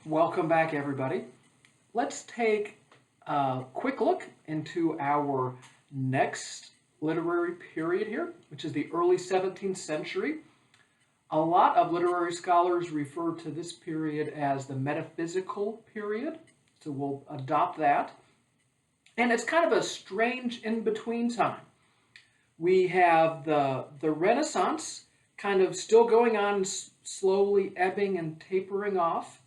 Welcome back, everybody. Let's take a quick look into our next literary period here, which is the early 17th century. A lot of literary scholars refer to this period as the Metaphysical Period, so we'll adopt that. And it's kind of a strange in-between time. We have the Renaissance kind of still going on, slowly ebbing and tapering off.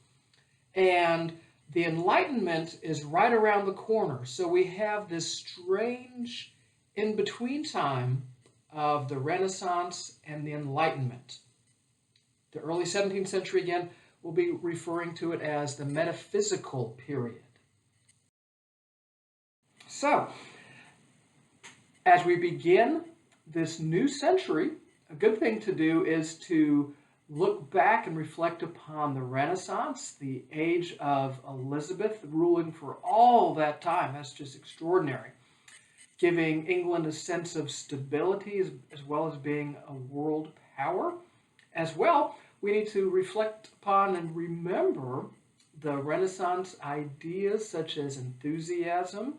And the Enlightenment is right around the corner. So we have this strange in-between time of the Renaissance and the Enlightenment. The early 17th century, again, we'll be referring to it as the Metaphysical Period. So, as we begin this new century, a good thing to do is to look back and reflect upon the Renaissance, the age of Elizabeth ruling for all that time. That's just extraordinary. Giving England a sense of stability as well as being a world power. As well, we need to reflect upon and remember the Renaissance ideas such as enthusiasm,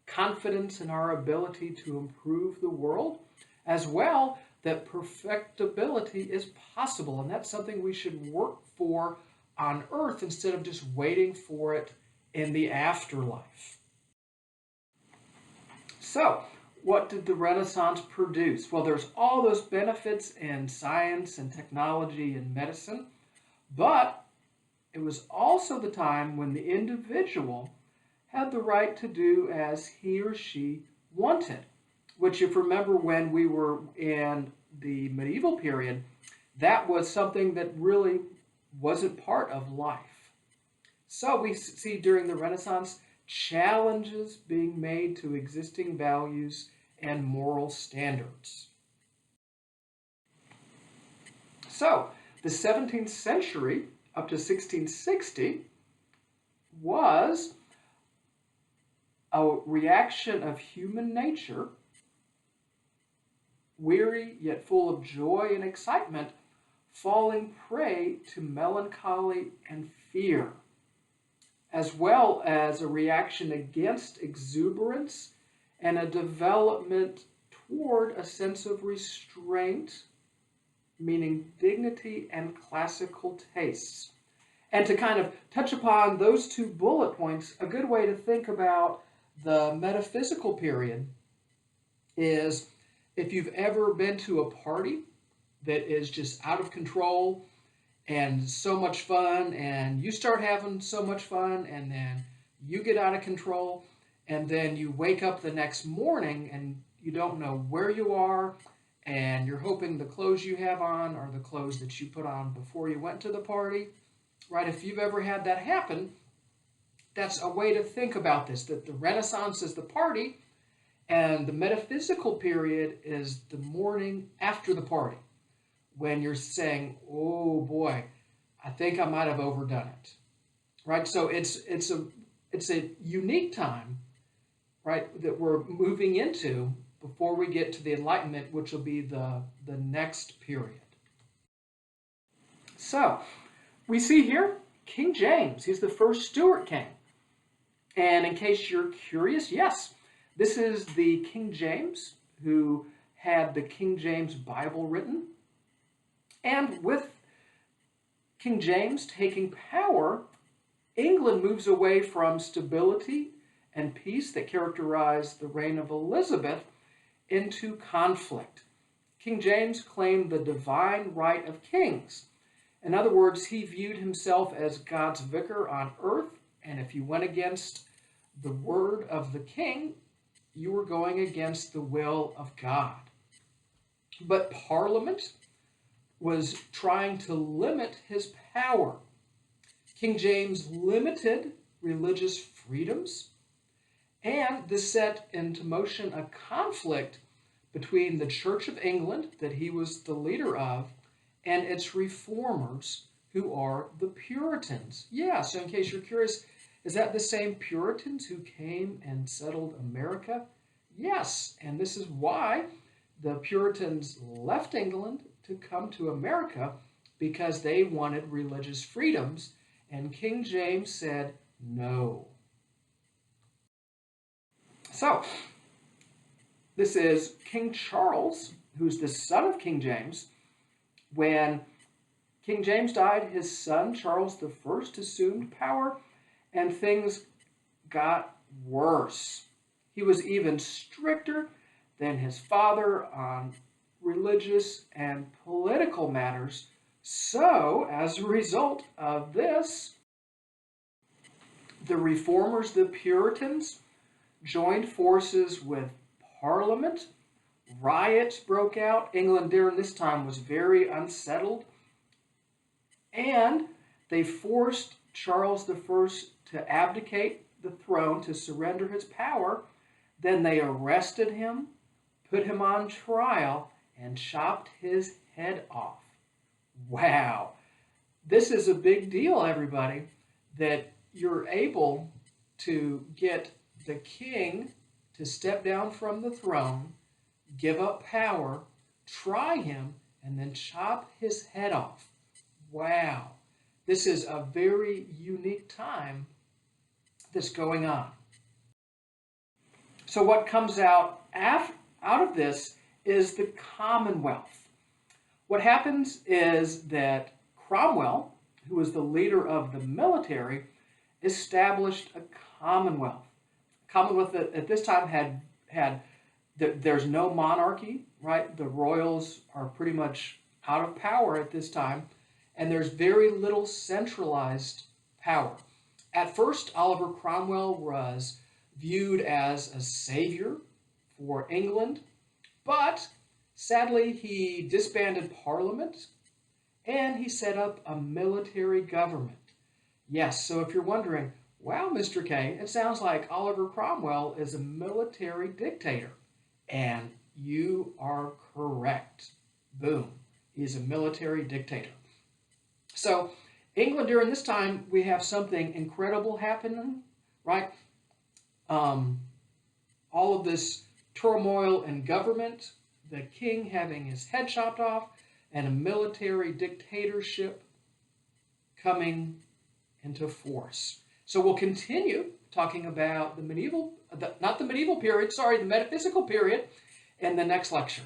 confidence in our ability to improve the world, as well that perfectibility is possible, and that's something we should work for on earth instead of just waiting for it in the afterlife. So, what did the Renaissance produce? Well, there's all those benefits in science and technology and medicine, but it was also the time when the individual had the right to do as he or she wanted. Which, if you remember when we were in the medieval period, that was something that really wasn't part of life. So we see during the Renaissance challenges being made to existing values and moral standards. So the 17th century up to 1660 was a reaction of human nature, weary yet full of joy and excitement, falling prey to melancholy and fear, as well as a reaction against exuberance and a development toward a sense of restraint, meaning dignity and classical tastes. And to kind of touch upon those two bullet points, a good way to think about the metaphysical period is if you've ever been to a party that is just out of control and so much fun, and you start having so much fun, and then you get out of control, and then you wake up the next morning and you don't know where you are, and you're hoping the clothes you have on are the clothes that you put on before you went to the party, right? If you've ever had that happen, that's a way to think about this, that the Renaissance is the party, and the metaphysical period is the morning after the party, when you're saying, oh boy, I think I might have overdone it, right? So it's a unique time, right, that we're moving into before we get to the Enlightenment, which will be the next period. So we see here King James. He's the first Stuart king. And in case you're curious, yes, this is the King James who had the King James Bible written. And with King James taking power, England moves away from stability and peace that characterized the reign of Elizabeth into conflict. King James claimed the divine right of kings. In other words, he viewed himself as God's vicar on earth, and if you went against the word of the king, you were going against the will of God. But Parliament was trying to limit his power. King James limited religious freedoms, and this set into motion a conflict between the Church of England, that he was the leader of, and its reformers, who are the Puritans. Yeah, so in case you're curious, is that the same Puritans who came and settled America? Yes, and this is why the Puritans left England to come to America, because they wanted religious freedoms, And King James said no. So, this is King Charles, who's the son of King James. When King James died, his son, Charles I, assumed power, and things got worse. He was even stricter than his father on religious and political matters. So, as a result of this, the reformers, the Puritans, joined forces with Parliament. Riots broke out. England during this time was very unsettled. And they forced Charles I to abdicate the throne, to surrender his power. Then they arrested him, put him on trial, and chopped his head off. Wow. This is a big deal, everybody, that you're able to get the king to step down from the throne, give up power, try him, and then chop his head off. Wow. This is a very unique time that's going on. So what comes out of this is the Commonwealth. What happens is that Cromwell, who was the leader of the military, established a Commonwealth. Commonwealth at this time there's no monarchy, right? The royals are pretty much out of power at this time, and there's very little centralized power. At first, Oliver Cromwell was viewed as a savior for England, but sadly he disbanded Parliament and he set up a military government. Yes, so if you're wondering, wow, Mr. K, it sounds like Oliver Cromwell is a military dictator. And you are correct. Boom. He's a military dictator. So, England during this time, we have something incredible happening, right? All of this turmoil in government, the king having his head chopped off, and a military dictatorship coming into force. So we'll continue talking about the metaphysical period in the next lecture.